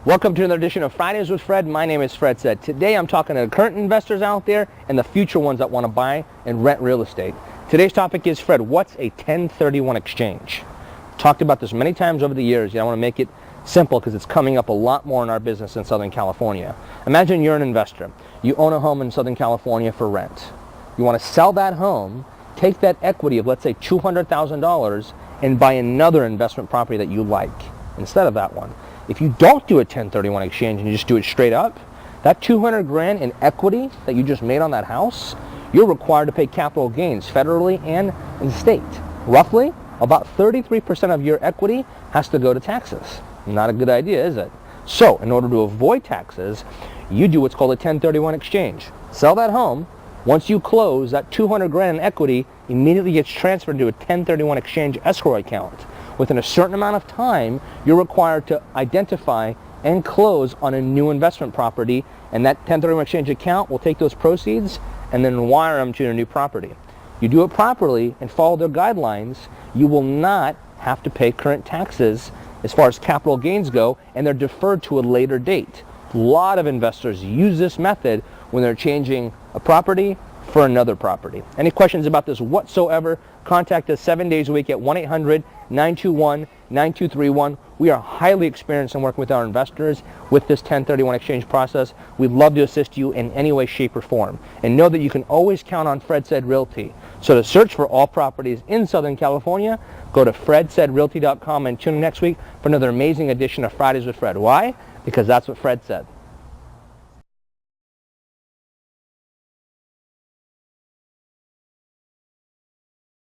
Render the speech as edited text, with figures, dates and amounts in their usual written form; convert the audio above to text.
Welcome to another edition of Fridays with Fred. My name is Fred Said. Today I'm talking to current investors out there and the future ones that want to buy and rent real estate. Today's topic is, Fred, what's a 1031 exchange? Talked about this many times over the years. I want to make it simple because it's coming up a lot more in our business in Southern California. Imagine you're an investor. You own a home in Southern California for rent. You want to sell that home, take that equity of, let's say, $200,000 and buy another investment property that you like instead of that one. If you don't do a 1031 exchange and you just do it straight up, that 200 grand in equity that you just made on that house, you're required to pay capital gains federally and in state. Roughly, about 33% of your equity has to go to taxes. Not a good idea, is it? So, in order to avoid taxes, you do what's called a 1031 exchange. Sell that home. Once you close, that 200 grand in equity immediately gets transferred to a 1031 exchange escrow account. Within a certain amount of time, you're required to identify and close on a new investment property, and that 1031 exchange account will take those proceeds and then wire them to your new property. You do it properly and follow their guidelines, you will not have to pay current taxes as far as capital gains go, and they're deferred to a later date. A lot of investors use this method when they're changing a property for another property. Any questions about this whatsoever, contact us 7 days a week at 1-800-921-9231. We are highly experienced in working with our investors with this 1031 exchange process. We'd love to assist you in any way, shape, or form. And know that you can always count on Fred Said Realty. So to search for all properties in Southern California, go to fredsaidrealty.com and tune in next week for another amazing edition of Fridays with Fred. Why? Because that's what Fred said.